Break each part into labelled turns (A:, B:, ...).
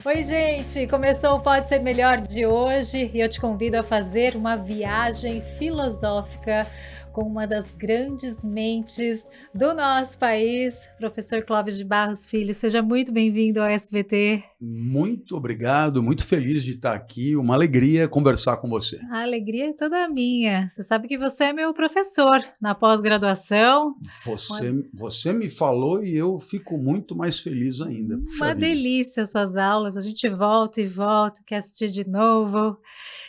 A: Oi, gente! Começou o Pode Ser Melhor de hoje e eu te convido a fazer uma viagem filosófica com uma das grandes mentes do nosso país, professor Clóvis de Barros Filho. Seja muito bem-vindo ao SBT.
B: Muito obrigado, muito feliz de estar aqui, uma alegria conversar com você.
A: A alegria é toda minha. Você sabe que você é meu professor na pós-graduação.
B: Você me falou e eu fico muito mais feliz ainda. Puxa
A: Uma
B: vida.
A: delícia as suas aulas, a gente volta e volta, quer assistir de novo.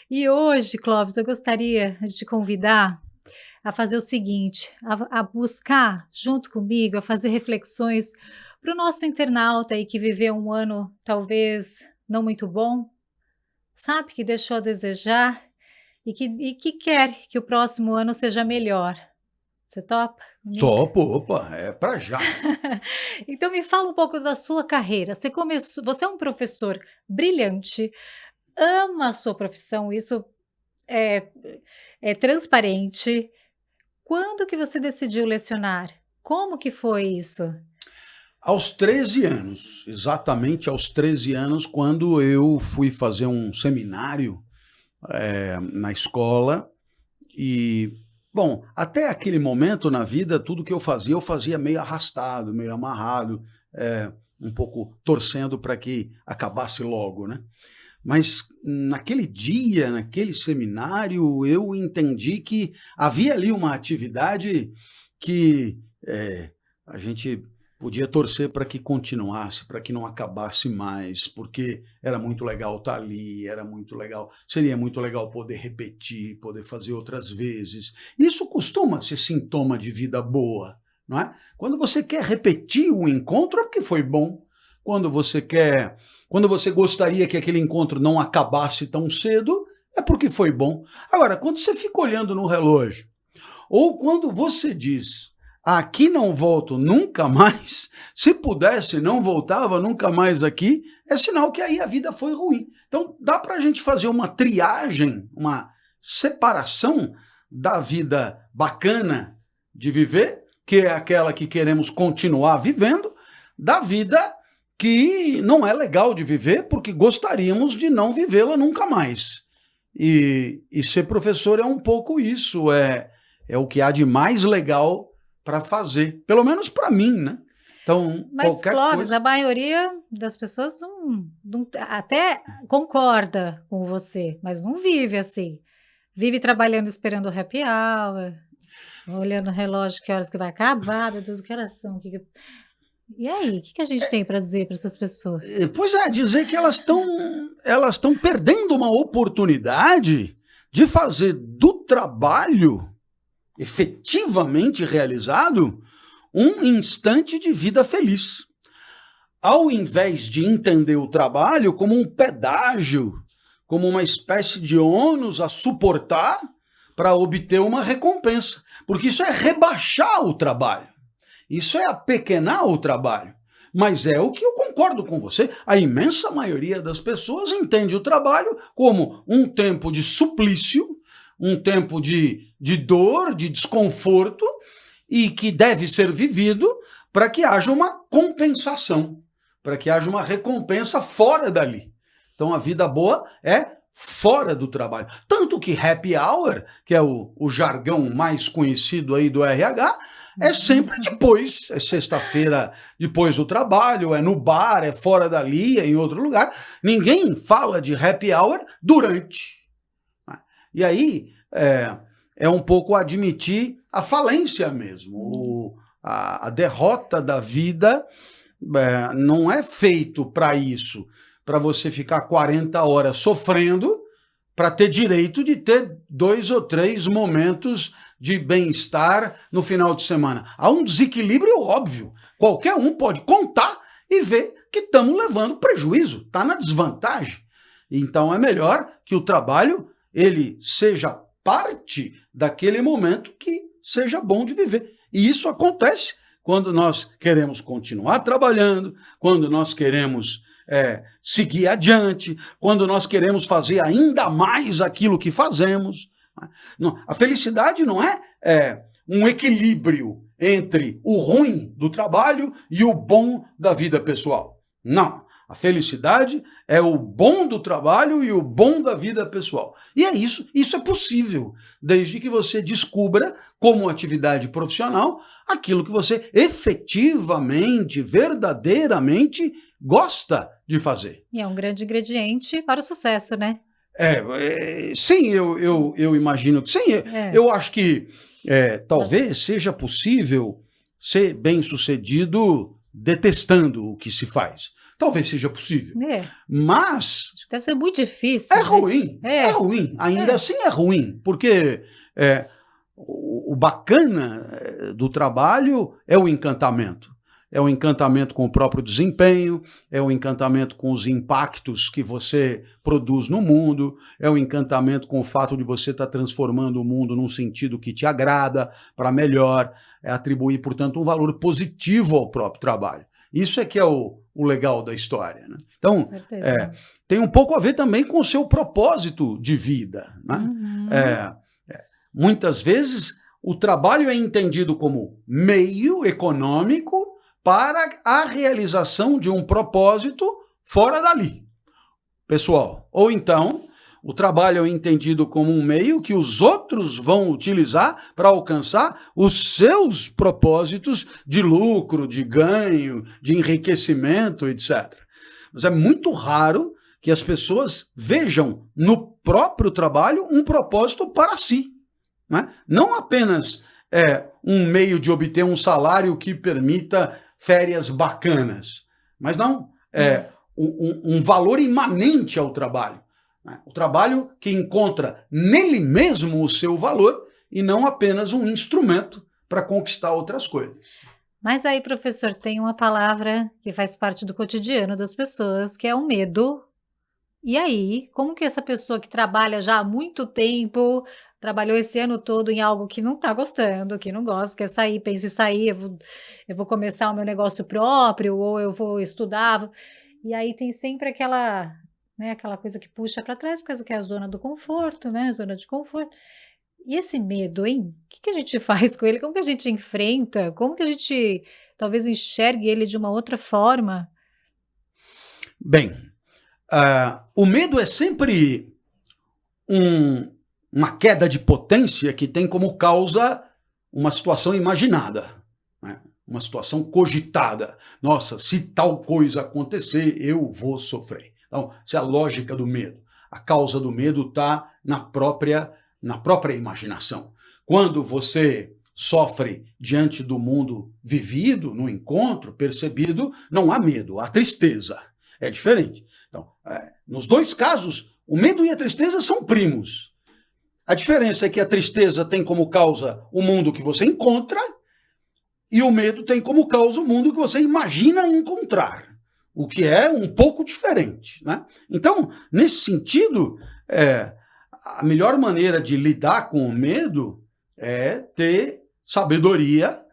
A: E hoje, Clóvis, eu gostaria de te convidar a fazer o seguinte, a buscar junto comigo, a fazer reflexões para o nosso internauta aí que viveu um ano talvez não muito bom, sabe, que deixou a desejar e que quer que o próximo ano seja melhor. Você topa comigo?
B: Topo, opa, é pra já.
A: Então me fala um pouco da sua carreira. Você é um professor brilhante, ama a sua profissão, isso é, é transparente. Quando que você decidiu lecionar? Como que foi isso?
B: Aos 13 anos, exatamente aos 13 anos, quando eu fui fazer um seminário na escola e, bom, até aquele momento na vida, tudo que eu fazia meio arrastado, meio amarrado, um pouco torcendo para que acabasse logo, né? Mas naquele dia, naquele seminário, eu entendi que havia ali uma atividade que a gente podia torcer para que continuasse, para que não acabasse mais, porque era muito legal estar ali, era muito legal, seria muito legal poder repetir, poder fazer outras vezes. Isso costuma ser sintoma de vida boa, não é? Quando você quer repetir o encontro é porque foi bom. Quando você gostaria que aquele encontro não acabasse tão cedo, é porque foi bom. Agora, quando você fica olhando no relógio, ou quando você diz, aqui não volto nunca mais, se pudesse não voltava nunca mais aqui, é sinal que aí a vida foi ruim. Então dá para a gente fazer uma triagem, uma separação da vida bacana de viver, que é aquela que queremos continuar vivendo, da vida que não é legal de viver porque gostaríamos de não vivê-la nunca mais. E ser professor é um pouco isso, é o que há de mais legal para fazer, pelo menos para mim, né? Então,
A: Mas,
B: qualquer
A: Clóvis,
B: coisa...
A: a maioria das pessoas até concorda com você, mas não vive assim. Vive trabalhando esperando o happy hour, olhando o relógio, que horas que vai acabar, meu Deus, que horas são? E aí, o que que a gente tem para dizer para essas pessoas?
B: Pois é, dizer que elas estão perdendo uma oportunidade de fazer do trabalho efetivamente realizado um instante de vida feliz. Ao invés de entender o trabalho como um pedágio, como uma espécie de ônus a suportar para obter uma recompensa. Porque isso é rebaixar o trabalho. Isso é apequenar o trabalho. Mas é o que eu concordo com você. A imensa maioria das pessoas entende o trabalho como um tempo de suplício, um tempo de dor, de desconforto, e que deve ser vivido para que haja uma compensação, para que haja uma recompensa fora dali. Então a vida boa é fora do trabalho. Tanto que happy hour, que é o jargão mais conhecido aí do RH, é sempre depois, é sexta-feira depois do trabalho, é no bar, é fora dali, é em outro lugar. Ninguém fala de happy hour durante. E aí é um pouco admitir a falência mesmo, a derrota da vida. Não é feito para isso, para você ficar 40 horas sofrendo para ter direito de ter 2 ou 3 momentos de bem-estar no final de semana. Há um desequilíbrio óbvio. Qualquer um pode contar e ver que estamos levando prejuízo, está na desvantagem. Então é melhor que o trabalho ele seja parte daquele momento que seja bom de viver. E isso acontece quando nós queremos continuar trabalhando, quando nós queremos seguir adiante, quando nós queremos fazer ainda mais aquilo que fazemos. A felicidade não é um equilíbrio entre o ruim do trabalho e o bom da vida pessoal. Não. A felicidade é o bom do trabalho e o bom da vida pessoal. E é isso é possível, desde que você descubra, como atividade profissional, aquilo que você efetivamente, verdadeiramente gosta de fazer.
A: E é um grande ingrediente para o sucesso, né?
B: Sim, eu imagino que sim. Eu acho que talvez seja possível ser bem-sucedido detestando o que se faz. Talvez seja possível. Mas
A: acho que deve ser muito difícil.
B: É ruim. É ruim. Ainda assim é ruim. Porque o bacana do trabalho é o encantamento. É o encantamento com o próprio desempenho, é o encantamento com os impactos que você produz no mundo, é o encantamento com o fato de você estar transformando o mundo num sentido que te agrada, para melhor, é atribuir, portanto, um valor positivo ao próprio trabalho. Isso é que é o legal da história, né? Então, tem um pouco a ver também com o seu propósito de vida, né? Muitas vezes, o trabalho é entendido como meio econômico para a realização de um propósito fora dali, pessoal. Ou então, o trabalho é entendido como um meio que os outros vão utilizar para alcançar os seus propósitos de lucro, de ganho, de enriquecimento, etc. Mas é muito raro que as pessoas vejam no próprio trabalho um propósito para si, né? Não apenas um meio de obter um salário que permita férias bacanas, mas não um valor imanente ao trabalho. Né? O trabalho que encontra nele mesmo o seu valor e não apenas um instrumento para conquistar outras coisas.
A: Mas aí, professor, tem uma palavra que faz parte do cotidiano das pessoas, que é o medo. E aí, como que essa pessoa que trabalha já há muito tempo, trabalhou esse ano todo em algo que não está gostando, que não gosta, quer sair, pensa em sair, eu vou começar o meu negócio próprio, ou eu vou estudar. E aí tem sempre aquela, né, aquela coisa que puxa para trás, porque é a zona do conforto, né? Zona de conforto. E esse medo, hein? O que a gente faz com ele? Como que a gente enfrenta? Como que a gente talvez enxergue ele de uma outra forma?
B: Bem, o medo é sempre uma queda de potência que tem como causa uma situação imaginada, né? Uma situação cogitada. Nossa, se tal coisa acontecer, eu vou sofrer. Então, essa é a lógica do medo. A causa do medo está na própria imaginação. Quando você sofre diante do mundo vivido, no encontro, percebido, não há medo, há tristeza. É diferente. Então, nos dois casos, o medo e a tristeza são primos. A diferença é que a tristeza tem como causa o mundo que você encontra e o medo tem como causa o mundo que você imagina encontrar, o que é um pouco diferente, né? Então, nesse sentido, a melhor maneira de lidar com o medo é ter sabedoria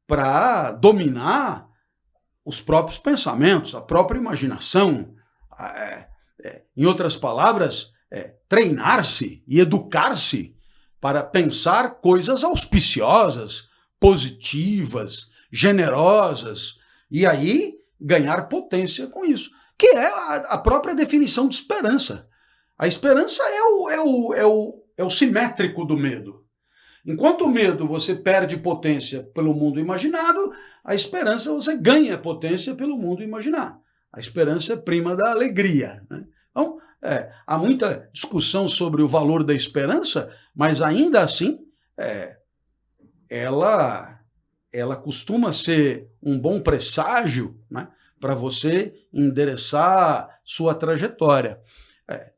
B: para dominar os próprios pensamentos, a própria imaginação. Em outras palavras, treinar-se e educar-se para pensar coisas auspiciosas, positivas, generosas, e aí ganhar potência com isso, que é a própria definição de esperança. A esperança é o simétrico do medo. Enquanto o medo você perde potência pelo mundo imaginado, a esperança você ganha potência pelo mundo imaginado. A esperança é prima da alegria, né? Então, há muita discussão sobre o valor da esperança, mas ainda assim, ela costuma ser um bom presságio, né, para você endereçar sua trajetória.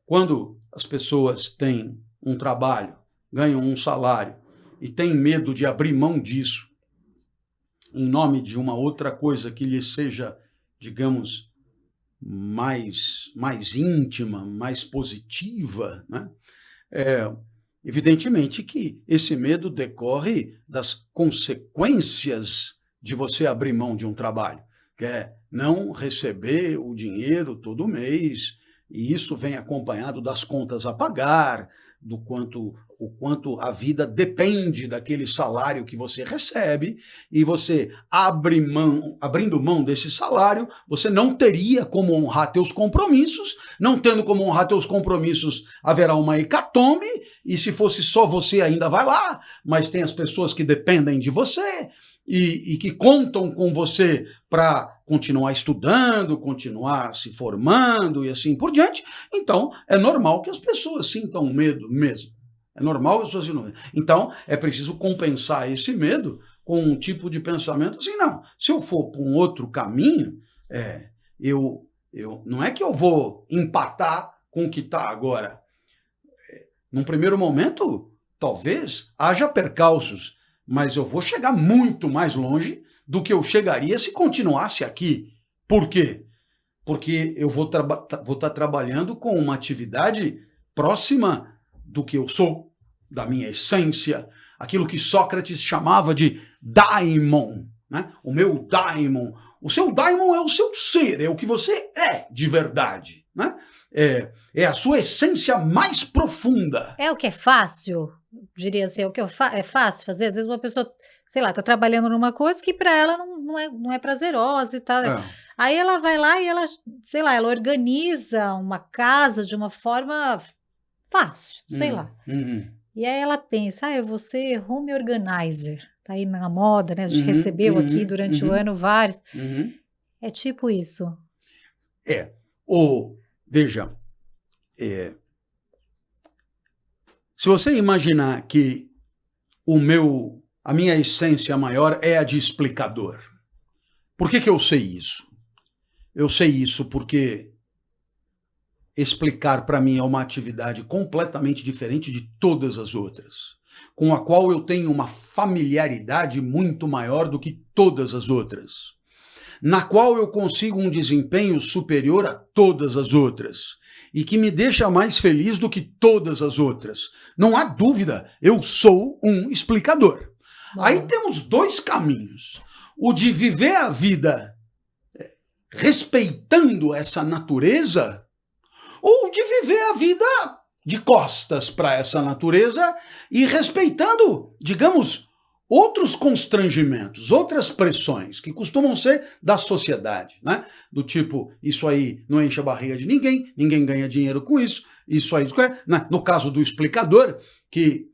B: Quando as pessoas têm um trabalho, ganham um salário e têm medo de abrir mão disso em nome de uma outra coisa que lhes seja, digamos, mais íntima, mais positiva, né? Evidentemente que esse medo decorre das consequências de você abrir mão de um trabalho, que é não receber o dinheiro todo mês, e isso vem acompanhado das contas a pagar, o quanto a vida depende daquele salário que você recebe, e você abrindo mão desse salário, você não teria como honrar teus compromissos, não tendo como honrar teus compromissos, haverá uma hecatombe, e se fosse só você ainda vai lá, mas tem as pessoas que dependem de você, e que contam com você para continuar estudando, continuar se formando e assim por diante. Então, é normal que as pessoas sintam medo mesmo. É normal que as pessoas sintam medo. Então, é preciso compensar esse medo com um tipo de pensamento assim, não, se eu for para um outro caminho, não é que eu vou empatar com o que está agora. Num primeiro momento, talvez haja percalços, mas eu vou chegar muito mais longe do que eu chegaria se continuasse aqui. Por quê? Porque eu vou estar trabalhando com uma atividade próxima do que eu sou, da minha essência, aquilo que Sócrates chamava de daimon, né? O meu daimon. O seu daimon é o seu ser, é o que você é de verdade, né? É a sua essência mais profunda.
A: É o que é fácil, diria assim, o que é fácil fazer. Às vezes uma pessoa, sei lá, tá trabalhando numa coisa que para ela não é prazerosa e tal. Aí ela vai lá e ela, sei lá, ela organiza uma casa de uma forma fácil, sei lá. E aí ela pensa, eu vou ser home organizer. Tá aí na moda, né? A gente recebeu aqui durante o ano vários. É tipo isso.
B: Veja, se você imaginar que a minha essência maior é a de explicador, por que eu sei isso? Eu sei isso porque explicar para mim é uma atividade completamente diferente de todas as outras, com a qual eu tenho uma familiaridade muito maior do que todas as outras, na qual eu consigo um desempenho superior a todas as outras e que me deixa mais feliz do que todas as outras. Não há dúvida, eu sou um explicador. Aí temos dois caminhos. O de viver a vida respeitando essa natureza, ou de viver a vida de costas para essa natureza e respeitando, digamos, outros constrangimentos, outras pressões que costumam ser da sociedade, né? Do tipo, isso aí não enche a barriga de ninguém, ninguém ganha dinheiro com isso, isso aí, né? No caso do explicador, que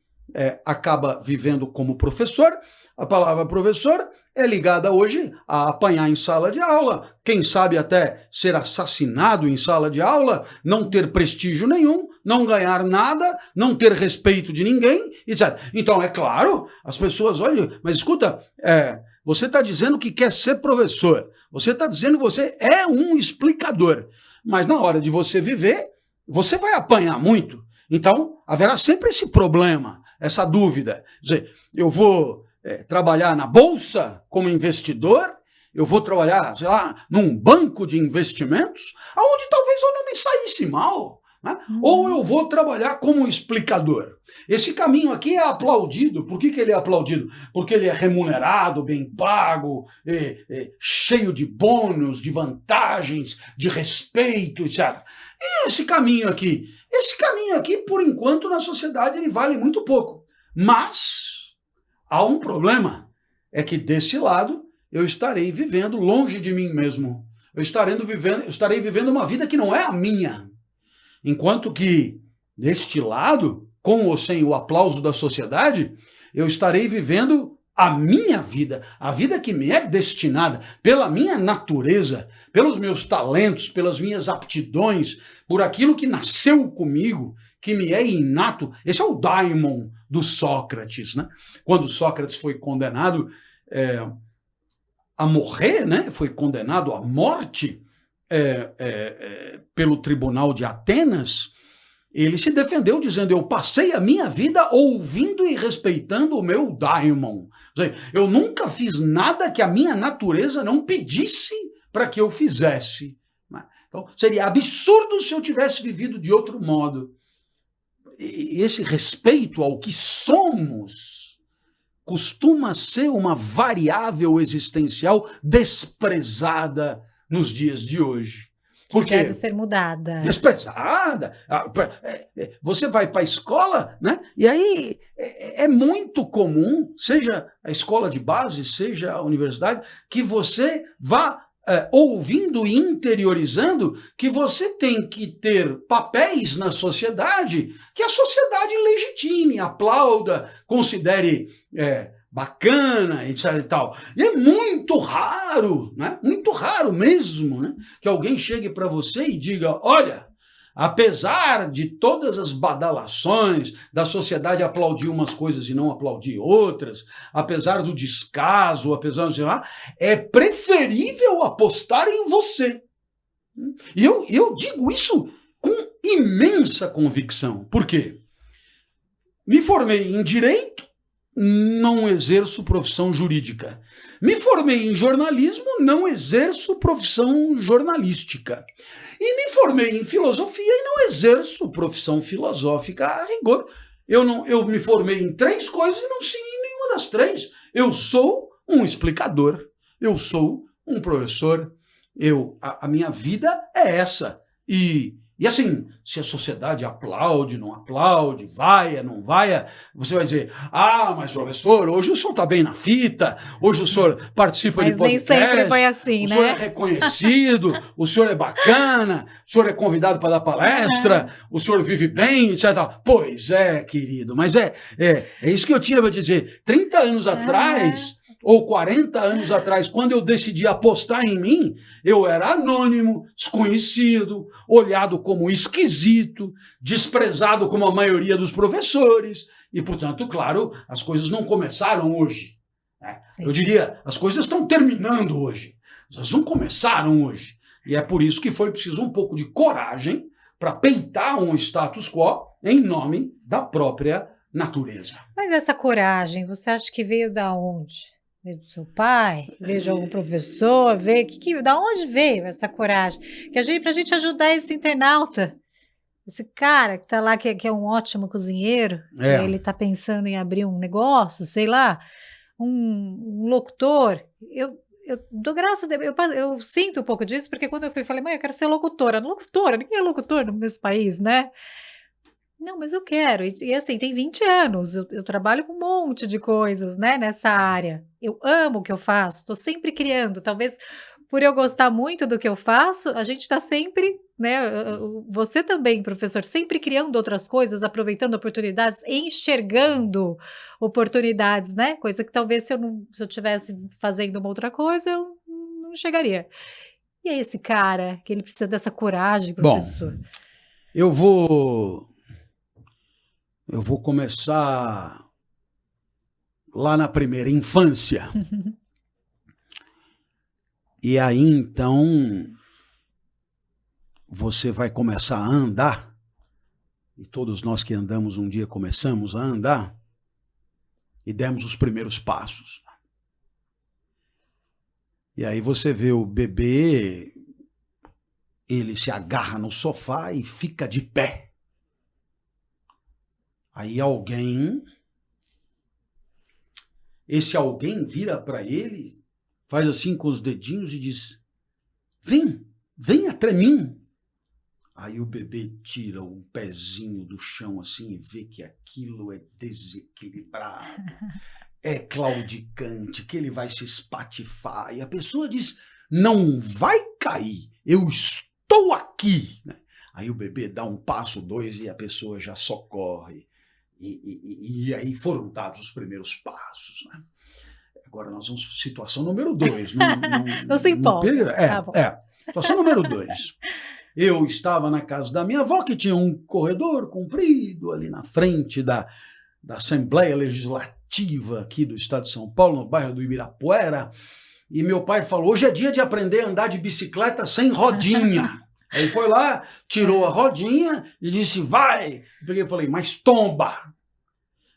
B: acaba vivendo como professor, a palavra professor é ligada hoje a apanhar em sala de aula, quem sabe até ser assassinado em sala de aula, não ter prestígio nenhum, não ganhar nada, não ter respeito de ninguém, etc. Então, é claro, as pessoas olham, mas escuta, você está dizendo que quer ser professor, você está dizendo que você é um explicador, mas na hora de você viver, você vai apanhar muito. Então, haverá sempre esse problema, essa dúvida. Quer dizer, eu vou trabalhar na bolsa como investidor, eu vou trabalhar, sei lá, num banco de investimentos, onde talvez eu não me saísse mal, né? Ou eu vou trabalhar como explicador. Esse caminho aqui é aplaudido. Por que ele é aplaudido? Porque ele é remunerado, bem pago, cheio de bônus, de vantagens, de respeito, etc. E esse caminho aqui, por enquanto, na sociedade, ele vale muito pouco. Mas há um problema, é que desse lado eu estarei vivendo longe de mim mesmo. Eu estarei vivendo uma vida que não é a minha. Enquanto que, deste lado, com ou sem o aplauso da sociedade, eu estarei vivendo a minha vida, a vida que me é destinada pela minha natureza, pelos meus talentos, pelas minhas aptidões, por aquilo que nasceu comigo, que me é inato. Esse é o daimon do Sócrates, né? Quando Sócrates foi condenado a morrer, né? Foi condenado à morte pelo tribunal de Atenas, ele se defendeu dizendo, eu passei a minha vida ouvindo e respeitando o meu daimon. Eu nunca fiz nada que a minha natureza não pedisse para que eu fizesse. Então, seria absurdo se eu tivesse vivido de outro modo. E esse respeito ao que somos costuma ser uma variável existencial desprezada nos dias de hoje. Porque
A: deve ser mudada.
B: desprezada. Você vai para a escola, né? E aí é muito comum, seja a escola de base, seja a universidade, que você vá ouvindo e interiorizando que você tem que ter papéis na sociedade que a sociedade legitime, aplauda, considere bacana, etc e tal. E é muito raro, né? Muito raro mesmo, né? Que alguém chegue para você e diga, olha, apesar de todas as badalações da sociedade aplaudir umas coisas e não aplaudir outras, apesar do descaso, apesar do sei lá, é preferível apostar em você. E eu digo isso com imensa convicção. Por quê? Me formei em Direito, não exerço profissão jurídica. Me formei em jornalismo, não exerço profissão jornalística. E me formei em filosofia e não exerço profissão filosófica a rigor. Eu me formei em 3 coisas e não segui nenhuma das 3. Eu sou um explicador, eu sou um professor, a minha vida é essa. E assim, se a sociedade aplaude, não aplaude, vaia, não vaia, você vai dizer, mas professor, hoje o senhor está bem na fita, hoje o senhor participa de podcast,
A: nem sempre foi assim,
B: o senhor é
A: né?
B: reconhecido, o senhor é bacana, o senhor é convidado para dar palestra, o senhor vive bem, etc. Pois é, querido, mas é isso que eu tinha para dizer. 30 anos atrás, ou 40 anos atrás, quando eu decidi apostar em mim, eu era anônimo, desconhecido, olhado como esquisito, desprezado como a maioria dos professores. E, portanto, claro, as coisas não começaram hoje. Né? Eu diria, as coisas estão terminando hoje. Elas não começaram hoje. E é por isso que foi preciso um pouco de coragem para peitar um status quo em nome da própria natureza.
A: Mas essa coragem, você acha que veio da onde? Veio do seu pai? Veio de algum professor? Da onde veio essa coragem? Pra gente ajudar esse internauta, esse cara que tá lá, que é um ótimo cozinheiro, e aí ele tá pensando em abrir um negócio, sei lá, um locutor. Eu dou graças a Deus, eu sinto um pouco disso, porque quando eu falei, mãe, eu quero ser locutora. Locutora? Ninguém é locutor nesse país, né? Não, mas eu quero. E assim, tem 20 anos, eu trabalho com um monte de coisas, né, nessa área. Eu amo o que eu faço, estou sempre criando. Talvez por eu gostar muito do que eu faço, a gente está sempre, né, você também, professor, sempre criando outras coisas, aproveitando oportunidades, enxergando oportunidades, né? Coisa que talvez se eu tivesse fazendo uma outra coisa, eu não chegaria. E é esse cara que ele precisa dessa coragem, professor.
B: Bom, eu vou começar lá na primeira infância. E aí, então, você vai começar a andar, e todos nós que andamos um dia começamos a andar, e demos os primeiros passos. E aí você vê o bebê, ele se agarra no sofá e fica de pé. Aí esse alguém vira para ele, faz assim com os dedinhos e diz, vem até mim. Aí o bebê tira um pezinho do chão assim e vê que aquilo é desequilibrado, é claudicante, que ele vai se espatifar. E a pessoa diz, não vai cair, eu estou aqui. Aí o bebê dá um passo, 2 e a pessoa já socorre. E aí foram dados os primeiros passos, né? Agora nós vamos para a situação número 2.
A: Não se empolga.
B: Situação número 2. Eu estava na casa da minha avó, que tinha um corredor comprido ali na frente da Assembleia Legislativa aqui do estado de São Paulo, no bairro do Ibirapuera, e meu pai falou, hoje é dia de aprender a andar de bicicleta sem rodinha. Aí foi lá, tirou a rodinha e disse, vai. Eu falei, mas tomba.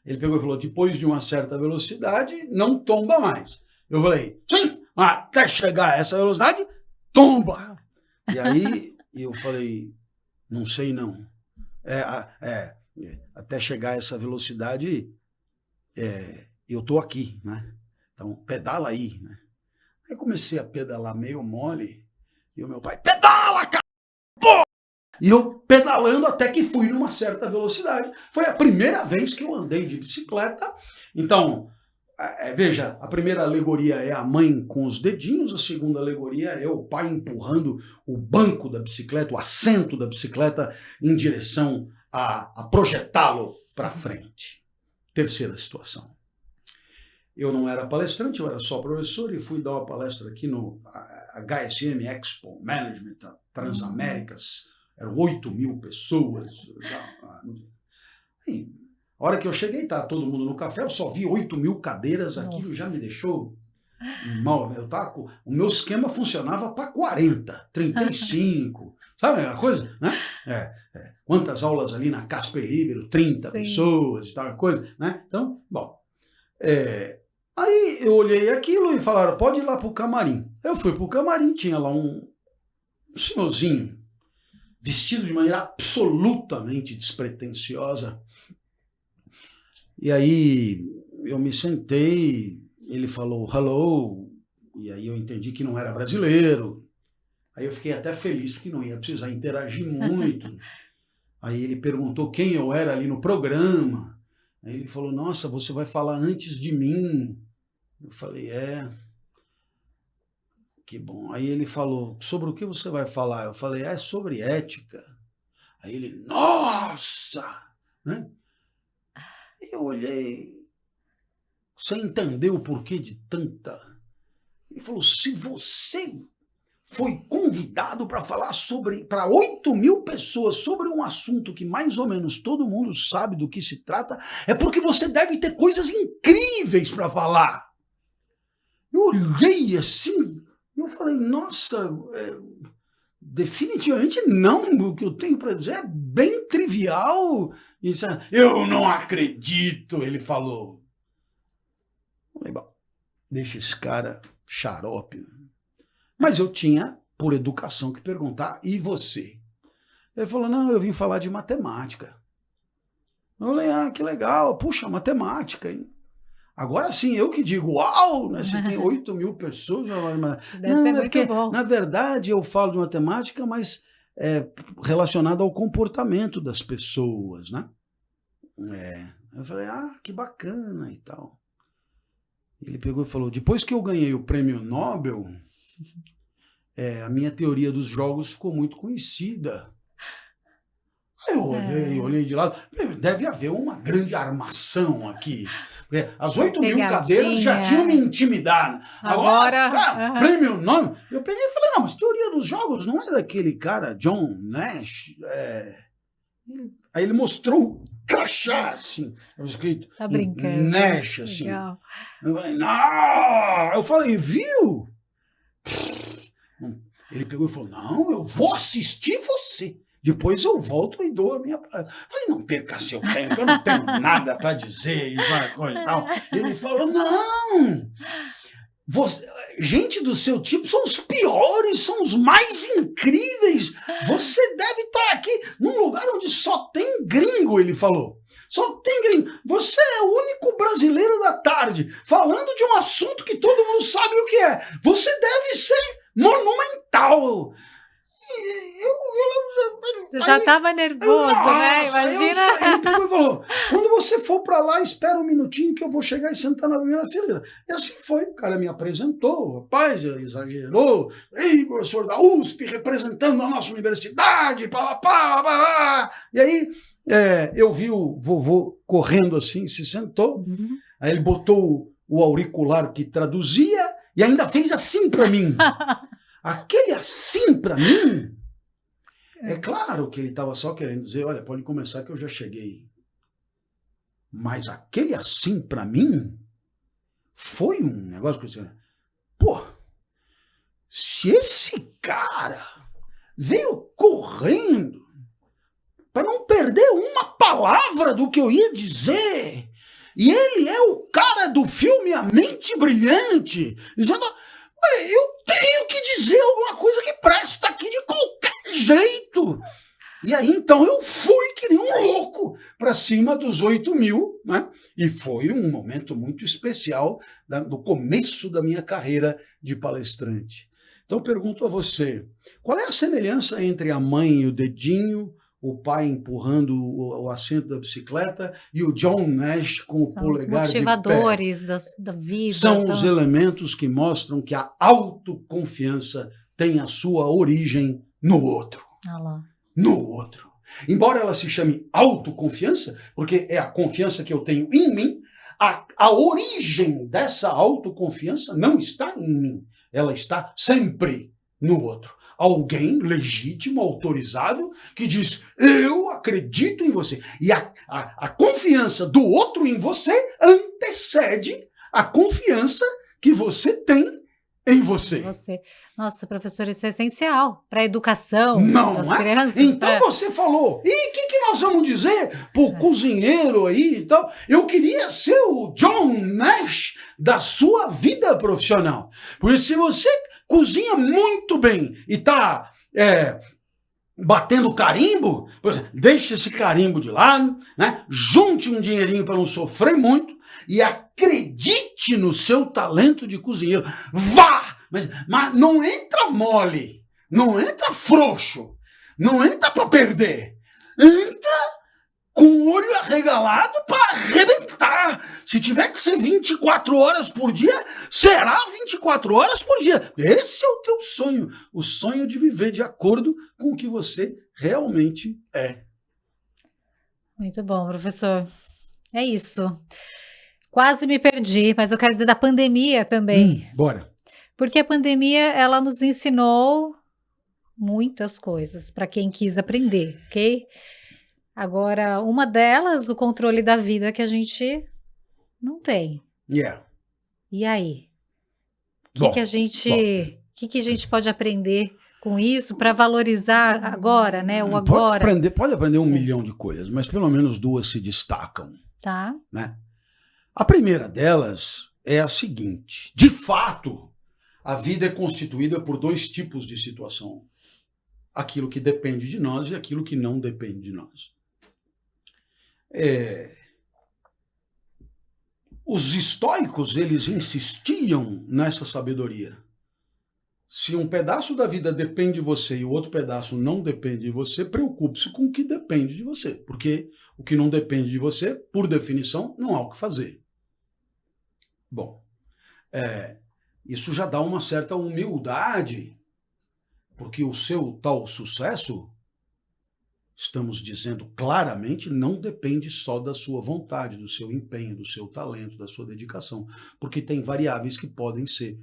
B: Ele pegou e falou, depois de uma certa velocidade, não tomba mais. Eu falei, sim, até chegar a essa velocidade, tomba. E aí eu falei, não sei não. Até chegar a essa velocidade, eu tô aqui, né? Então, pedala aí, né? Aí comecei a pedalar meio mole, e o meu pai, pedala, cara! E eu pedalando até que fui numa certa velocidade. Foi a primeira vez que eu andei de bicicleta. Então, veja, a primeira alegoria é a mãe com os dedinhos, a segunda alegoria é o pai empurrando o banco da bicicleta, o assento da bicicleta em direção a projetá-lo para frente. Terceira situação. Eu não era palestrante, eu era só professor e fui dar uma palestra aqui no HSM Expo Management Transaméricas. Eram 8.000 pessoas. E, a hora que eu cheguei, tá todo mundo no café, eu só vi 8.000 cadeiras, aquilo já me deixou mal. O meu esquema funcionava para 40, 35, sabe aquela coisa? Né? Quantas aulas ali na Casper Libero? 30 pessoas e tal, coisa. Né? Então, bom. Aí eu olhei aquilo e falaram, pode ir lá pro camarim. Eu fui pro camarim, tinha lá um senhorzinho, vestido de maneira absolutamente despretensiosa. E aí eu me sentei, ele falou hello, e aí eu entendi que não era brasileiro. Aí eu fiquei até feliz porque não ia precisar interagir muito. Aí ele perguntou quem eu era ali no programa. Aí ele falou, nossa, você vai falar antes de mim. Eu falei, que bom. Aí ele falou, sobre o que você vai falar? Eu falei, sobre ética. Aí ele, nossa! Né? Eu olhei, sem entender o porquê de tanta... Ele falou, se você foi convidado para falar para 8.000 pessoas sobre um assunto que mais ou menos todo mundo sabe do que se trata, é porque você deve ter coisas incríveis para falar. Eu olhei assim, eu falei, nossa, definitivamente não, o que eu tenho para dizer é bem trivial. E disse, eu não acredito, ele falou. Eu falei, bom, deixa esse cara xarope. Mas eu tinha, por educação, que perguntar, e você? Ele falou, não, eu vim falar de matemática. Eu falei, que legal, puxa, matemática, hein? Agora sim, eu que digo, uau, né, você tem 8.000 pessoas.
A: Deve ser muito bom.
B: Na verdade, eu falo de matemática, mas relacionado ao comportamento das pessoas, né? Eu falei, que bacana e tal. Ele pegou e falou, depois que eu ganhei o prêmio Nobel, a minha teoria dos jogos ficou muito conhecida. Aí eu olhei de lado, deve haver uma grande armação aqui. As 8.000 cadeiras já tinham me intimidado. Agora cara, prêmio Nobel. Eu peguei e falei, não, mas teoria dos jogos não é daquele cara, John Nash. Aí ele mostrou o crachá, assim, escrito
A: tá brincando,
B: Nash, assim.
A: Legal.
B: Eu falei, não! Eu falei, viu? Ele pegou e falou, não, eu vou assistir você. Depois eu volto e dou a minha palavra. Falei, não perca seu tempo, eu não tenho nada para dizer. E tal. Ele falou, não, gente do seu tipo são os piores, são os mais incríveis. Você deve estar aqui num lugar onde só tem gringo, ele falou. Só tem gringo. Você é o único brasileiro da tarde, falando de um assunto que todo mundo sabe o que é. Você deve ser monumental.
A: Você já estava nervoso, né? Imagina.
B: Ele pegou e falou, quando você for para lá, espera um minutinho que eu vou chegar e sentar na primeira fileira. E assim foi, o cara me apresentou, rapaz, exagerou, ei, professor da USP, representando a nossa universidade, pá. E aí, eu vi o vovô correndo assim, se sentou, aí ele botou o auricular que traduzia e ainda fez assim para mim. Aquele assim para mim, é claro que ele estava só querendo dizer, olha, pode começar que eu já cheguei. Mas aquele assim para mim foi um negócio que eu disse, pô, se esse cara veio correndo para não perder uma palavra do que eu ia dizer, e ele é o cara do filme A Mente Brilhante, dizendo, olha, eu tenho que dizer alguma coisa que presta aqui de qualquer jeito. E aí, então, eu fui que nem um louco para cima dos 8.000, né? E foi um momento muito especial do começo da minha carreira de palestrante. Então eu pergunto a você, qual é a semelhança entre a mãe e o dedinho, o pai empurrando o assento da bicicleta e o John Nash com o
A: São os
B: polegar de pé?
A: motivadores da vida.
B: São os elementos que mostram que a autoconfiança tem a sua origem no outro.
A: Ah lá.
B: No outro. Embora ela se chame autoconfiança, porque é a confiança que eu tenho em mim, a origem dessa autoconfiança não está em mim. Ela está sempre no outro. Alguém legítimo, autorizado, que diz, eu acredito em você. E a confiança do outro em você antecede a confiança que você tem em você.
A: Nossa, professor, isso é essencial para a educação das
B: Não é?
A: crianças.
B: Então você falou, e o que nós vamos dizer pro cozinheiro aí e tal? Eu queria ser o John Nash da sua vida profissional. Porque se você cozinha muito bem e tá batendo carimbo, por exemplo, deixa esse carimbo de lado, né? Junte um dinheirinho para não sofrer muito e acredite no seu talento de cozinheiro. Vá! Mas não entra mole, não entra frouxo, não entra para perder. Entra com o olho arregalado para arrebentar. Se tiver que ser 24 horas por dia, será 24 horas por dia. Esse é o teu sonho, o sonho de viver de acordo com o que você realmente é.
A: Muito bom, professor. É isso. Quase me perdi, mas eu quero dizer da pandemia também.
B: Bora.
A: Porque a pandemia, ela nos ensinou muitas coisas para quem quis aprender, ok? Agora, uma delas, o controle da vida que a gente não tem.
B: Yeah.
A: E aí? O que a gente pode aprender com isso para valorizar agora, né? O agora.
B: Pode aprender 1 milhão de coisas, mas pelo menos 2 se destacam.
A: Tá.
B: Né? A primeira delas é a seguinte: de fato, a vida é constituída por 2 tipos de situação. Aquilo que depende de nós e aquilo que não depende de nós. Os estoicos, eles insistiam nessa sabedoria. Se um pedaço da vida depende de você e o outro pedaço não depende de você, preocupe-se com o que depende de você. Porque o que não depende de você, por definição, não há o que fazer. Bom, isso já dá uma certa humildade, porque o seu tal sucesso, estamos dizendo claramente, não depende só da sua vontade, do seu empenho, do seu talento, da sua dedicação, porque tem variáveis que podem ser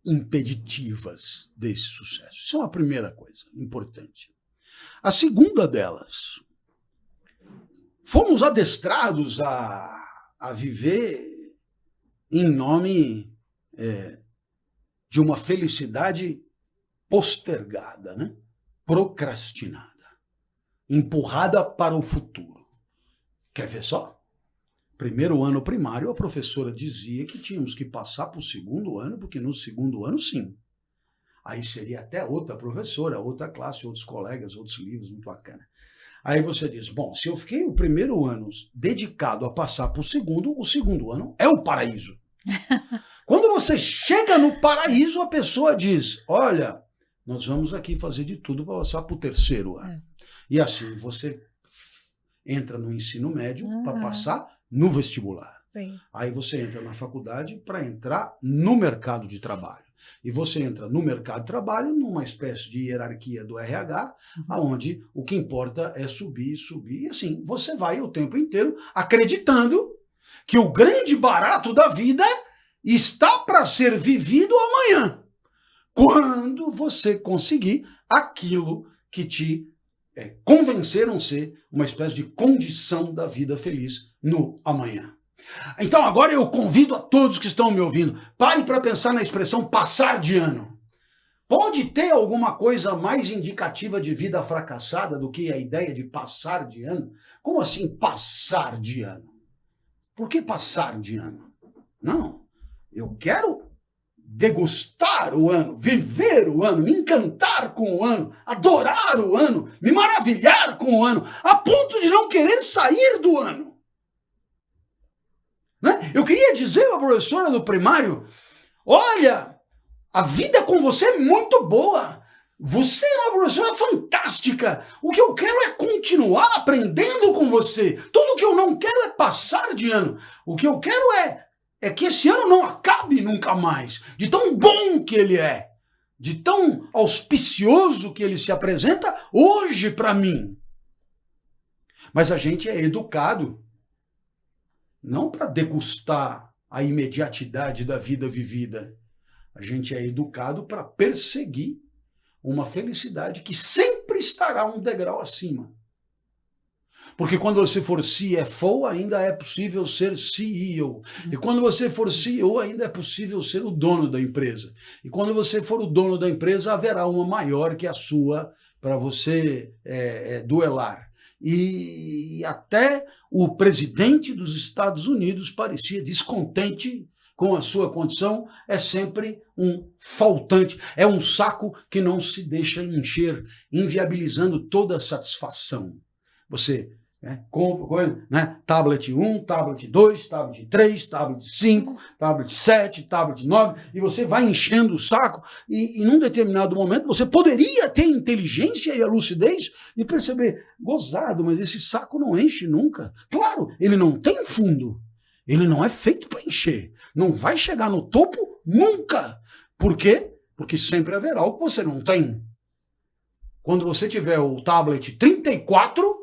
B: impeditivas desse sucesso. Isso é uma primeira coisa importante. A segunda delas, fomos adestrados a viver em nome de uma felicidade postergada, né? Procrastinada, empurrada para o futuro. Quer ver só? Primeiro ano primário, a professora dizia que tínhamos que passar para o segundo ano, porque no segundo ano, sim. Aí seria até outra professora, outra classe, outros colegas, outros livros, muito bacana. Aí você diz, bom, se eu fiquei o primeiro ano dedicado a passar para o segundo ano é o paraíso. Quando você chega no paraíso, a pessoa diz, olha, nós vamos aqui fazer de tudo para passar para o terceiro ano. E assim, você entra no ensino médio para passar no vestibular.
A: Sim.
B: Aí você entra na faculdade para entrar no mercado de trabalho. E você entra no mercado de trabalho numa espécie de hierarquia do RH, onde o que importa é subir, subir. E assim, você vai o tempo inteiro acreditando que o grande barato da vida está para ser vivido amanhã, quando você conseguir aquilo que te convenceram ser uma espécie de condição da vida feliz no amanhã. Então agora eu convido a todos que estão me ouvindo, parem para pensar na expressão passar de ano. Pode ter alguma coisa mais indicativa de vida fracassada do que a ideia de passar de ano? Como assim passar de ano? Por que passar de ano? Não, eu quero degustar o ano, viver o ano, me encantar com o ano, adorar o ano, me maravilhar com o ano, a ponto de não querer sair do ano. Né? Eu queria dizer para a professora do primário, olha, A vida com você é muito boa. Você é uma professora fantástica. O que eu quero é continuar aprendendo com você. Tudo que eu não quero é passar de ano. O que eu quero é que esse ano não acabe nunca mais. De tão bom que ele é. De tão auspicioso que ele se apresenta hoje para mim. Mas a gente é educado não para degustar a imediatidade da vida vivida. A gente é educado para perseguir uma felicidade que sempre estará um degrau acima. Porque quando você for CFO, ainda é possível ser CEO. E quando você for CEO, ainda é possível ser o dono da empresa. E quando você for o dono da empresa, haverá uma maior que a sua para você duelar. E até o presidente dos Estados Unidos parecia descontente com a sua condição, é sempre um faltante, é um saco que não se deixa encher, inviabilizando toda a satisfação. Você compra coisa, tablet 1, tablet 2, tablet 3, tablet 5, tablet 7, tablet 9, e você vai enchendo o saco, e num determinado momento você poderia ter inteligência e a lucidez de perceber, gozado, mas esse saco não enche nunca. Claro, ele não tem fundo. Ele não é feito para encher. Não vai chegar no topo nunca. Por quê? Porque sempre haverá o que você não tem. Quando você tiver o tablet 34,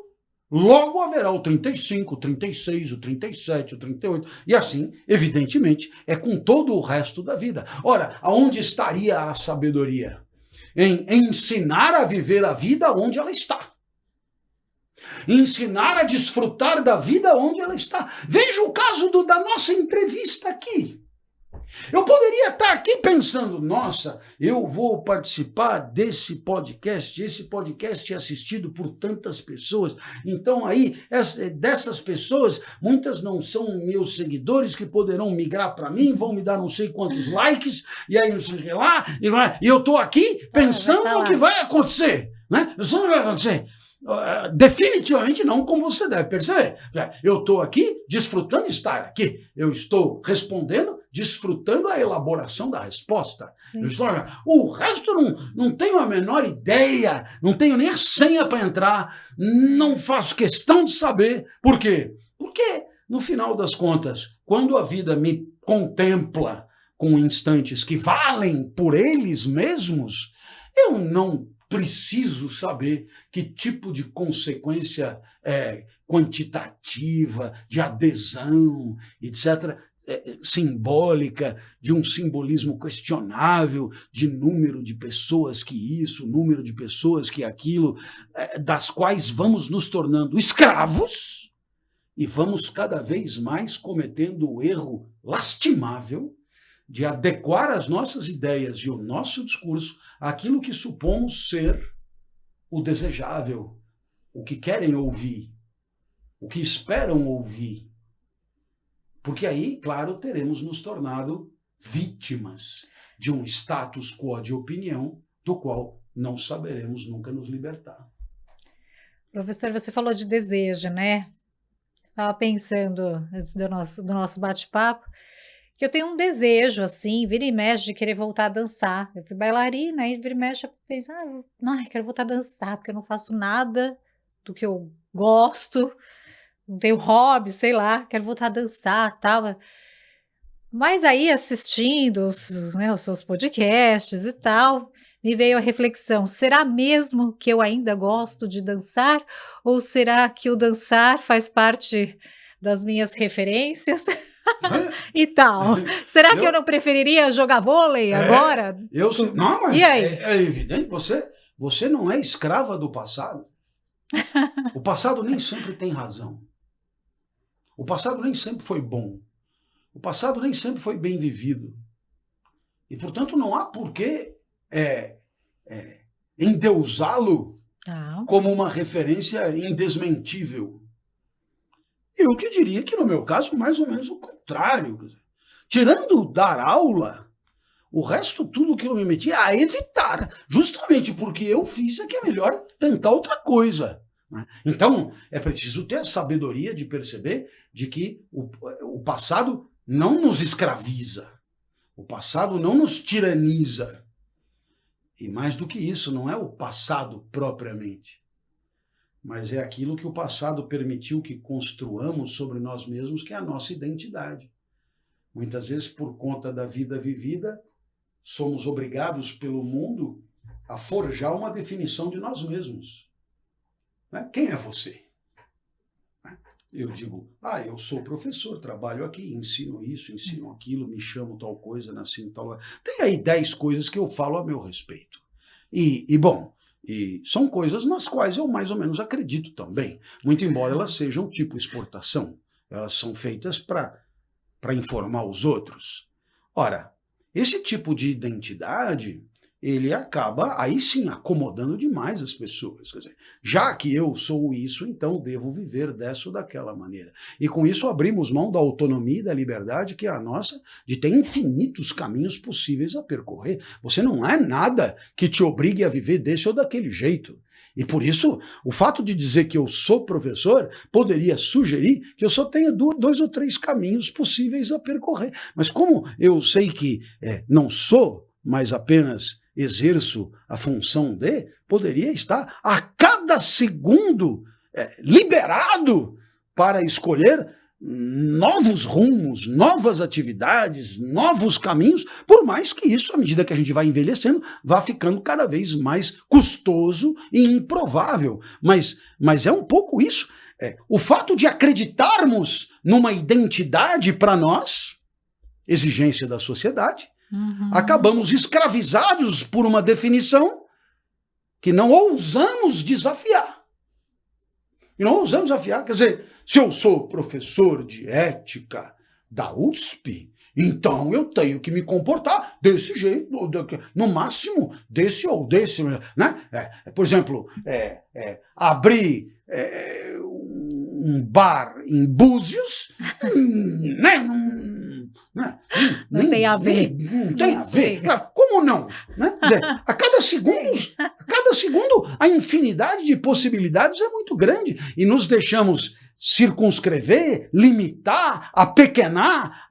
B: logo haverá o 35, o 36, o 37, o 38. E assim, evidentemente, é com todo o resto da vida. Ora, aonde estaria a sabedoria? Em ensinar a viver a vida onde ela está. Ensinar a desfrutar da vida onde ela está. Veja o caso da nossa entrevista aqui. Eu poderia estar aqui pensando, nossa, eu vou participar desse podcast, esse podcast é assistido por tantas pessoas, então aí, dessas pessoas, muitas não são meus seguidores que poderão migrar para mim, vão me dar não sei quantos likes, e aí não sei o que lá, e eu estou aqui pensando no que vai acontecer, né? Pensando no que vai acontecer. Definitivamente não como você deve perceber. Eu estou aqui desfrutando de estar aqui. Eu estou respondendo, desfrutando a elaboração da resposta. O resto não tenho a menor ideia, não tenho nem a senha para entrar, não faço questão de saber. Por quê? Porque, no final das contas, quando a vida me contempla com instantes que valem por eles mesmos, eu não preciso saber que tipo de consequência quantitativa, de adesão, etc., simbólica, de um simbolismo questionável, de número de pessoas que isso, número de pessoas que aquilo, das quais vamos nos tornando escravos e vamos cada vez mais cometendo o erro lastimável de adequar as nossas ideias e o nosso discurso àquilo que supomos ser o desejável, o que querem ouvir, o que esperam ouvir. Porque aí, claro, teremos nos tornado vítimas de um status quo de opinião do qual não saberemos nunca nos libertar.
A: Professor, você falou de desejo, né? Estava pensando, antes do nosso bate-papo, que eu tenho um desejo, assim, vira e mexe, de querer voltar a dançar. Eu fui bailarina, aí vira e mexe, eu penso, quero voltar a dançar, porque eu não faço nada do que eu gosto, não tenho hobby, sei lá, quero voltar a dançar, tal. Mas aí, assistindo os seus podcasts e tal, me veio a reflexão, será mesmo que eu ainda gosto de dançar? Ou será que o dançar faz parte das minhas referências? E tal. Será que eu não preferiria jogar vôlei agora?
B: Não, mas
A: e aí?
B: É evidente, você não é escrava do passado. O passado nem sempre tem razão. O passado nem sempre foi bom. O passado nem sempre foi bem vivido. E, portanto, não há por que endeusá-lo como uma referência indesmentível. Eu te diria que, no meu caso, mais ou menos o contrário. Tirando dar aula, o resto tudo que eu me meti a evitar, justamente porque eu fiz é que é melhor tentar outra coisa. Então, é preciso ter a sabedoria de perceber de que o passado não nos escraviza. O passado não nos tiraniza. E mais do que isso, não é o passado propriamente, mas é aquilo que o passado permitiu que construamos sobre nós mesmos, que é a nossa identidade. Muitas vezes, por conta da vida vivida, somos obrigados pelo mundo a forjar uma definição de nós mesmos. Quem é você? Eu digo, eu sou professor, trabalho aqui, ensino isso, ensino aquilo, me chamo tal coisa, nasci em tal... Tem aí 10 coisas que eu falo a meu respeito. Bom, são coisas nas quais eu mais ou menos acredito também, muito embora elas sejam tipo exportação. Elas são feitas para informar os outros. Ora, esse tipo de identidade, ele acaba, aí sim, acomodando demais as pessoas. Quer dizer, já que eu sou isso, então devo viver dessa ou daquela maneira. E com isso abrimos mão da autonomia e da liberdade que é a nossa, de ter infinitos caminhos possíveis a percorrer. Você não é nada que te obrigue a viver desse ou daquele jeito. E por isso, o fato de dizer que eu sou professor poderia sugerir que eu só tenha 2 ou 3 caminhos possíveis a percorrer. Mas como eu sei que não sou, mas apenas exerço a função de, poderia estar a cada segundo liberado para escolher novos rumos, novas atividades, novos caminhos, por mais que isso, à medida que a gente vai envelhecendo, vá ficando cada vez mais custoso e improvável. Mas é um pouco isso. O fato de acreditarmos numa identidade para nós, exigência da sociedade, acabamos escravizados por uma definição que não ousamos desafiar. E não ousamos desafiar, quer dizer, se eu sou professor de ética da USP, então eu tenho que me comportar desse jeito, no máximo desse ou desse, né? Por exemplo, abrir um bar em Búzios, né?
A: Não tem a ver.
B: Não tem a ver. Como não? Né? Quer dizer, a cada segundo, a infinidade de possibilidades é muito grande. E nos deixamos circunscrever, limitar, apequenar,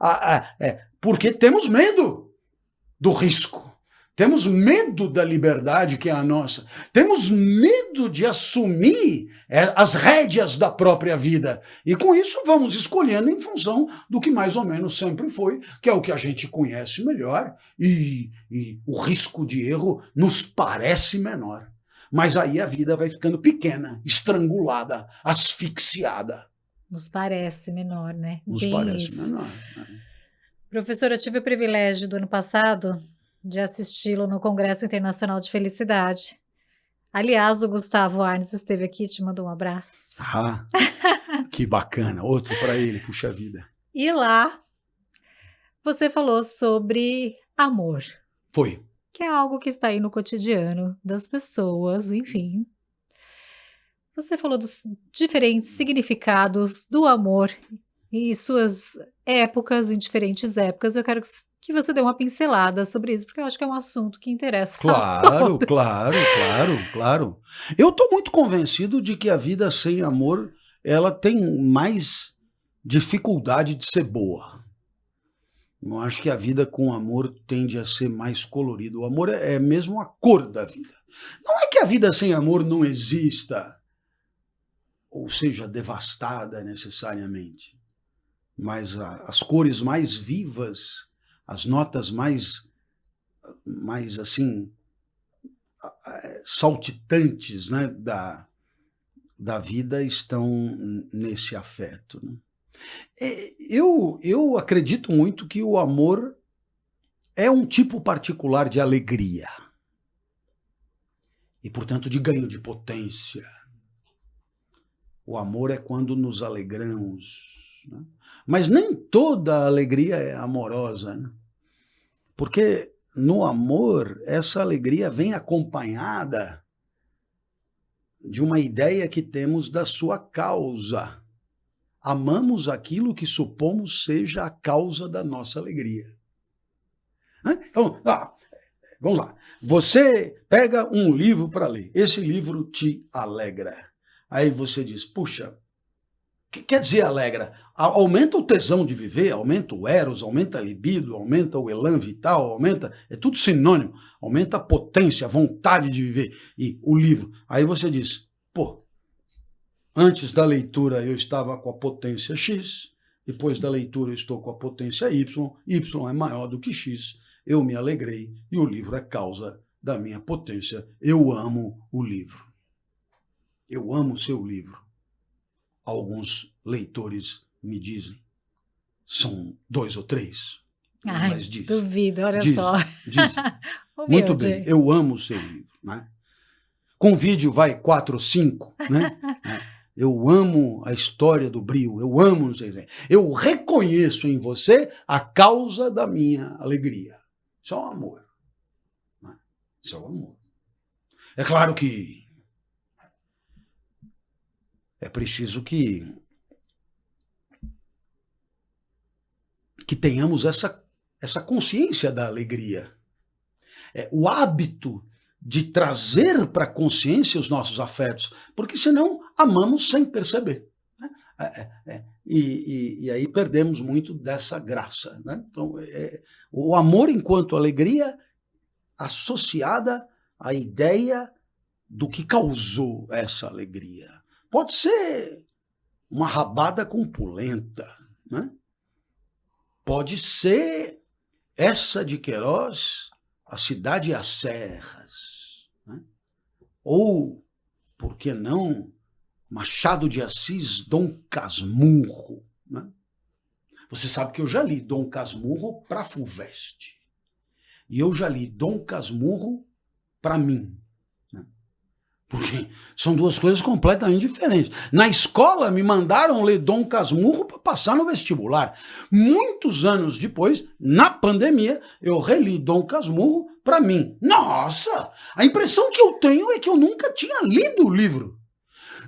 B: porque temos medo do risco. Temos medo da liberdade que é a nossa. Temos medo de assumir as rédeas da própria vida. E com isso vamos escolhendo em função do que mais ou menos sempre foi, que é o que a gente conhece melhor e o risco de erro nos parece menor. Mas aí a vida vai ficando pequena, estrangulada, asfixiada.
A: Nos parece menor, né?
B: Nos
A: Bem
B: parece
A: isso.
B: menor.
A: Professora, eu tive o privilégio do ano passado de assisti-lo no Congresso Internacional de Felicidade. Aliás, o Gustavo Arnes esteve aqui e te mandou um abraço.
B: Que bacana. Outro para ele, puxa vida.
A: E lá, você falou sobre amor.
B: Foi.
A: Que é algo que está aí no cotidiano das pessoas, enfim. Você falou dos diferentes significados do amor e suas épocas, em diferentes épocas. Eu quero que você dê uma pincelada sobre isso, porque eu acho que é um assunto que interessa a todos.
B: Claro. Eu estou muito convencido de que a vida sem amor, ela tem mais dificuldade de ser boa. Eu acho que a vida com amor tende a ser mais colorida. O amor é mesmo a cor da vida. Não é que a vida sem amor não exista, ou seja, devastada necessariamente. Mas as cores mais vivas, as notas mais assim, saltitantes, né, da vida estão nesse afeto, né? Eu acredito muito que o amor é um tipo particular de alegria e, portanto, de ganho de potência. O amor é quando nos alegramos, né? Mas nem toda alegria é amorosa, né? Porque no amor essa alegria vem acompanhada de uma ideia que temos da sua causa. Amamos aquilo que supomos seja a causa da nossa alegria. Então, vamos lá. Você pega um livro para ler. Esse livro te alegra. Aí você diz, puxa, o que quer dizer alegra? aumenta o tesão de viver, aumenta o eros, aumenta a libido, aumenta o elan vital, aumenta, é tudo sinônimo, aumenta a potência, a vontade de viver. E o livro, aí você diz, pô, antes da leitura eu estava com a potência X, depois da leitura eu estou com a potência Y, Y é maior do que X, eu me alegrei e o livro é causa da minha potência, eu amo o livro. Eu amo o seu livro. Alguns leitores me dizem, são 2 ou 3,
A: Ai,
B: mas diz.
A: duvido, olha
B: Diz,
A: só.
B: diz. Muito
A: Humilde.
B: bem, eu amo o seu livro, né? Com vídeo vai 4 ou 5, né? Eu amo a história do Brio, eu amo, não sei, eu reconheço em você a causa da minha alegria. Isso é um amor. Né? Isso é um amor. É claro que é preciso que tenhamos essa consciência da alegria. O hábito de trazer para a consciência os nossos afetos, porque senão amamos sem perceber. Né? E aí perdemos muito dessa graça. Né? Então, o amor enquanto alegria associada à ideia do que causou essa alegria. Pode ser uma rabada com polenta, né? Pode ser essa de Queiroz, A Cidade e as Serras. Né? Ou, por que não, Machado de Assis, Dom Casmurro. Né? Você sabe que eu já li Dom Casmurro para a FUVEST. E eu já li Dom Casmurro para mim. Porque são duas coisas completamente diferentes. Na escola me mandaram ler Dom Casmurro para passar no vestibular. Muitos anos depois, na pandemia, eu reli Dom Casmurro para mim. Nossa! A impressão que eu tenho é que eu nunca tinha lido o livro.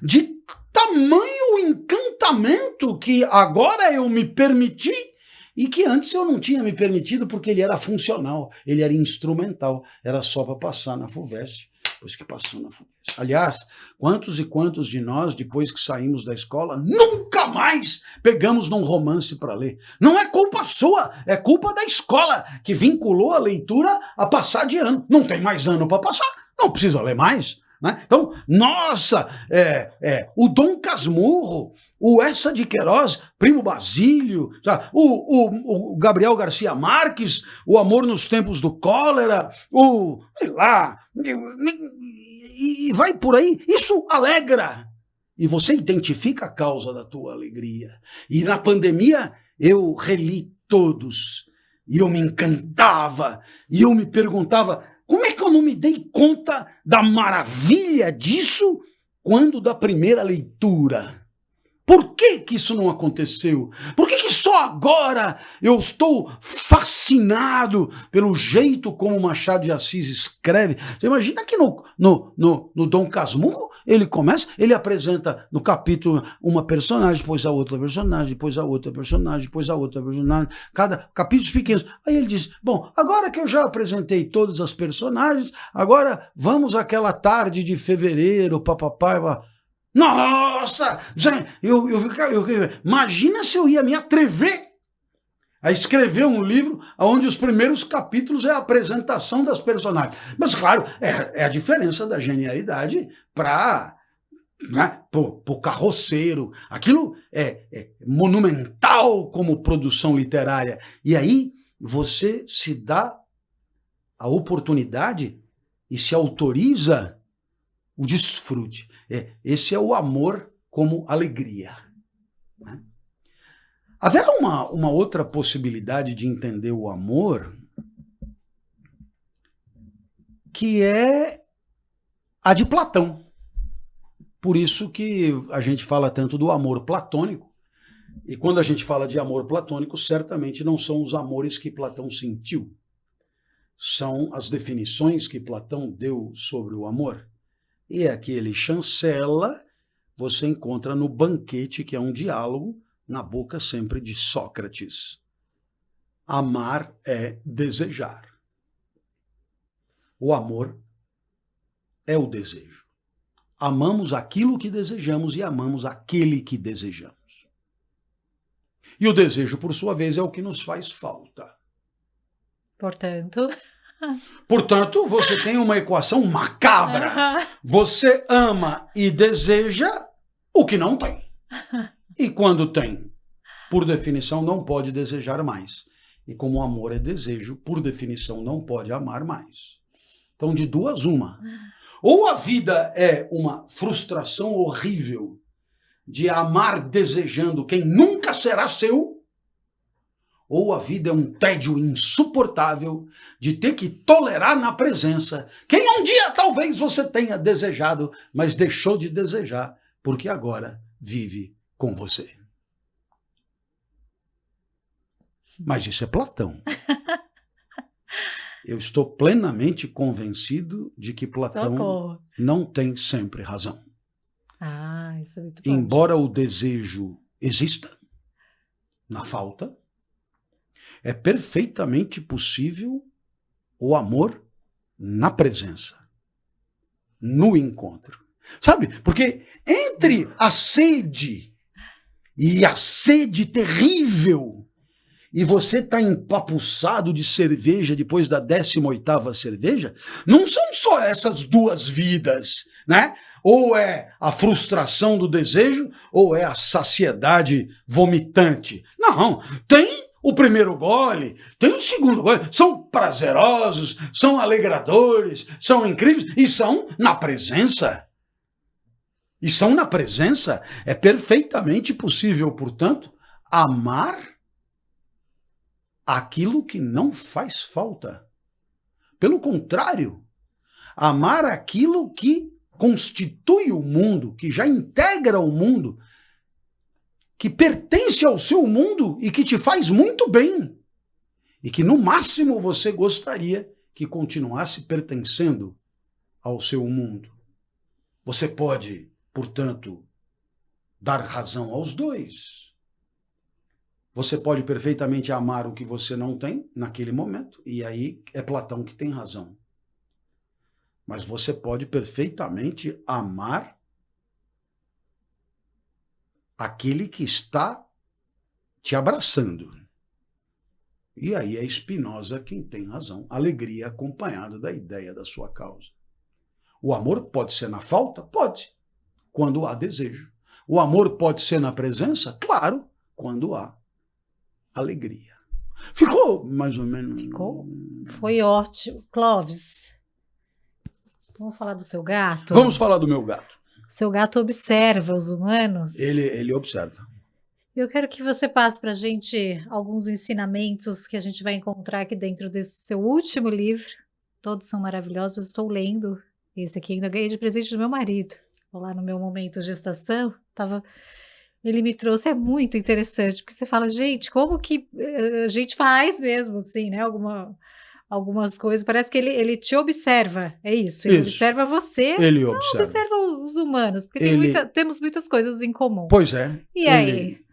B: De tamanho encantamento que agora eu me permiti e que antes eu não tinha me permitido porque ele era funcional, ele era instrumental, era só para passar na FUVEST. Depois que passou na FUVEST. Aliás, quantos e quantos de nós, depois que saímos da escola, nunca mais pegamos num romance para ler? Não é culpa sua, é culpa da escola, que vinculou a leitura a passar de ano. Não tem mais ano para passar, não precisa ler mais. Né? Então, nossa, o Dom Casmurro, o Essa de Queiroz, Primo Basílio, o Gabriel Garcia Marques, O Amor nos Tempos do Cólera, sei lá, e vai por aí, isso alegra. E você identifica a causa da tua alegria. E na pandemia eu reli todos, e eu me encantava, e eu me perguntava, como é que eu não me dei conta da maravilha disso quando da primeira leitura? Por que isso não aconteceu? Por que só agora eu estou fascinado pelo jeito como Machado de Assis escreve? Você imagina que no Dom Casmurro ele começa, ele apresenta no capítulo uma personagem, depois a outra personagem, depois a outra personagem, depois a outra personagem, cada capítulos pequenos. Aí ele diz, bom, agora que eu já apresentei todas as personagens, agora vamos àquela tarde de fevereiro, papapá. Nossa! Imagina se eu ia me atrever a escrever um livro onde os primeiros capítulos é a apresentação das personagens. Mas, claro, é a diferença da genialidade para o carroceiro. Aquilo é monumental como produção literária. E aí você se dá a oportunidade e se autoriza o desfrute. Esse é o amor como alegria. Né? Haverá uma outra possibilidade de entender o amor que é a de Platão. Por isso que a gente fala tanto do amor platônico. E quando a gente fala de amor platônico, certamente não são os amores que Platão sentiu. São as definições que Platão deu sobre o amor. E aqui ele chancela, você encontra no Banquete, que é um diálogo, na boca sempre de Sócrates. Amar é desejar. O amor é o desejo. Amamos aquilo que desejamos e amamos aquele que desejamos. E o desejo, por sua vez, é o que nos faz falta. Portanto, você tem uma equação macabra. Você ama e deseja o que não tem. E quando tem, por definição, não pode desejar mais. E como o amor é desejo, por definição, não pode amar mais. Então, de duas, uma. Ou a vida é uma frustração horrível de amar desejando quem nunca será seu, ou a vida é um tédio insuportável de ter que tolerar na presença quem um dia talvez você tenha desejado, mas deixou de desejar, porque agora vive com você. Mas isso é Platão. Eu estou plenamente convencido de que Platão não tem sempre razão.
A: Isso é muito bom.
B: Embora o desejo exista na falta, é perfeitamente possível o amor na presença, no encontro. Sabe? Porque entre a sede e a sede terrível, e você tá empapuçado de cerveja depois da 18ª cerveja, não são só essas duas vidas, né? Ou é a frustração do desejo, ou é a saciedade vomitante. Não, tem o primeiro gole, tem o segundo gole, são prazerosos, são alegradores, são incríveis e são na presença. E são na presença. É perfeitamente possível, portanto, amar aquilo que não faz falta. Pelo contrário, amar aquilo que constitui o mundo, que já integra o mundo, que pertence ao seu mundo e que te faz muito bem. E que no máximo você gostaria que continuasse pertencendo ao seu mundo. Você pode, portanto, dar razão aos dois. Você pode perfeitamente amar o que você não tem naquele momento, e aí é Platão que tem razão. Mas você pode perfeitamente amar aquele que está te abraçando. E aí é Spinoza quem tem razão. Alegria acompanhada da ideia da sua causa. O amor pode ser na falta? Pode, quando há desejo. O amor pode ser na presença? Claro, quando há alegria. Ficou mais ou menos...
A: Ficou? Foi ótimo. Clóvis, vamos falar do seu gato?
B: Vamos falar do meu gato.
A: Seu gato observa os humanos?
B: Ele observa.
A: Eu quero que você passe para a gente alguns ensinamentos que a gente vai encontrar aqui dentro desse seu último livro. Todos são maravilhosos, eu estou lendo. Esse aqui ainda ganhei de presente do meu marido. Vou lá no meu momento de gestação, ele me trouxe, é muito interessante, porque você fala, gente, como que a gente faz mesmo, assim, né, algumas coisas, parece que ele te observa, é isso, ele observa você,
B: ele
A: observa os humanos, porque temos muitas coisas em comum.
B: Pois é.
A: E aí?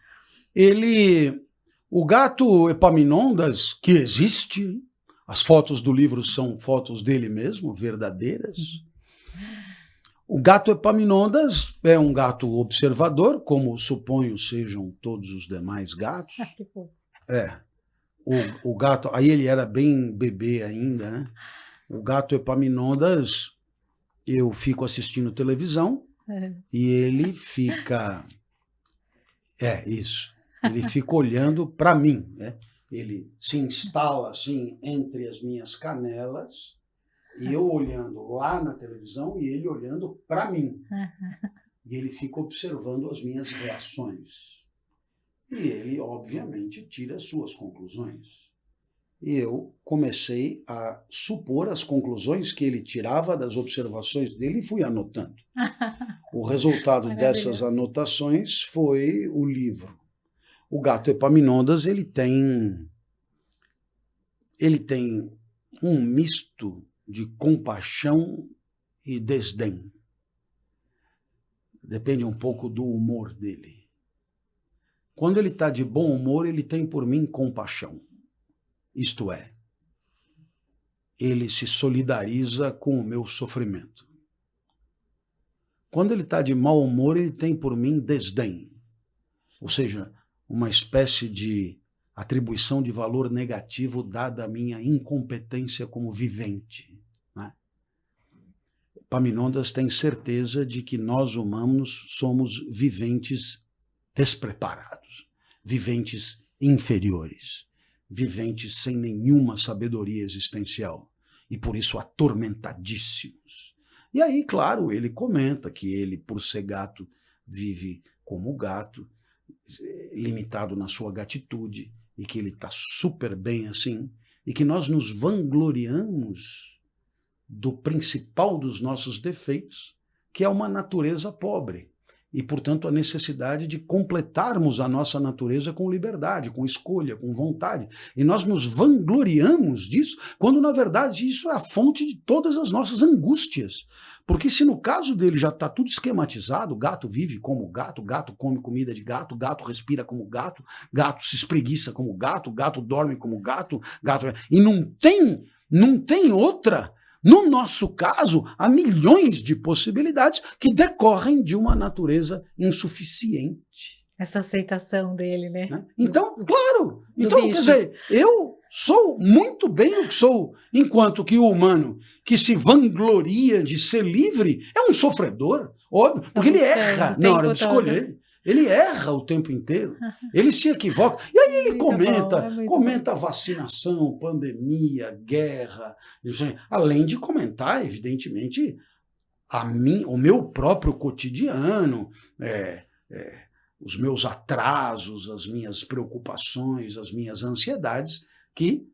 B: O gato Epaminondas, que existe, as fotos do livro são fotos dele mesmo, verdadeiras. O gato Epaminondas é um gato observador, como suponho sejam todos os demais gatos.
A: Que fofo.
B: O gato, aí ele era bem bebê ainda, né? O gato Epaminondas, eu fico assistindo televisão e ele fica... isso. Ele fica olhando para mim, né? Ele se instala assim entre as minhas canelas e eu olhando lá na televisão e ele olhando para mim. E ele fica observando as minhas reações. E ele, obviamente, tira as suas conclusões. E eu comecei a supor as conclusões que ele tirava das observações dele e fui anotando. O resultado dessas anotações foi o livro. O gato Epaminondas, ele tem um misto de compaixão e desdém. Depende um pouco do humor dele. Quando ele está de bom humor, ele tem por mim compaixão. Isto é, ele se solidariza com o meu sofrimento. Quando ele está de mau humor, ele tem por mim desdém. Ou seja, uma espécie de atribuição de valor negativo dada a minha incompetência como vivente, né? Epaminondas tem certeza de que nós humanos somos viventes despreparados, viventes inferiores, viventes sem nenhuma sabedoria existencial e por isso atormentadíssimos. E aí, claro, ele comenta que ele, por ser gato, vive como gato, limitado na sua gatitude, e que ele está super bem assim, e que nós nos vangloriamos do principal dos nossos defeitos, que é uma natureza pobre, e, portanto, a necessidade de completarmos a nossa natureza com liberdade, com escolha, com vontade. E nós nos vangloriamos disso, quando, na verdade, isso é a fonte de todas as nossas angústias. Porque se no caso dele já está tudo esquematizado, o gato vive como gato, gato come comida de gato, gato respira como gato, gato se espreguiça como gato, gato dorme como gato, gato... E não tem outra. No nosso caso, há milhões de possibilidades que decorrem de uma natureza insuficiente.
A: Essa aceitação dele, né?
B: Então, claro. Então, quer dizer, eu sou muito bem o que sou, enquanto que o humano que se vangloria de ser livre é um sofredor, óbvio, porque ele erra na hora de escolher. Ele erra o tempo inteiro, ele se equivoca. E aí ele comenta vacinação, pandemia, guerra, além de comentar, evidentemente, o meu próprio cotidiano, os meus atrasos, as minhas preocupações, as minhas ansiedades, que,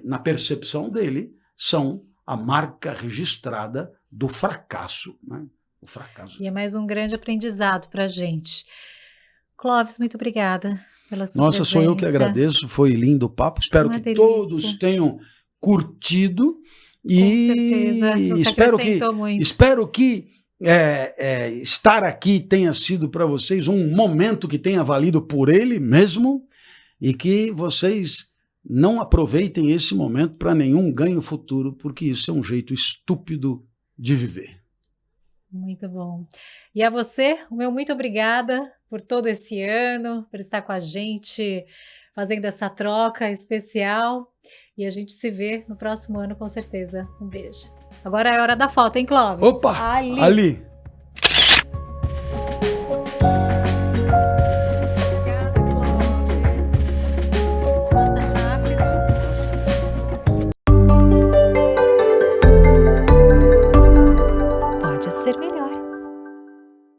B: na percepção dele, são a marca registrada do fracasso, né? O fracasso.
A: E é mais um grande aprendizado para a gente. Clóvis, muito obrigada pela sua
B: Nossa,
A: presença.
B: sou eu que agradeço, foi lindo o papo. Espero que todos tenham curtido. E
A: com certeza,
B: espero que estar aqui tenha sido para vocês um momento que tenha valido por ele mesmo e que vocês não aproveitem esse momento para nenhum ganho futuro, porque isso é um jeito estúpido de viver.
A: Muito bom. E a você, o meu muito obrigada por todo esse ano, por estar com a gente, fazendo essa troca especial. E a gente se vê no próximo ano, com certeza. Um beijo. Agora é hora da foto, hein, Clóvis?
B: Opa! Ali!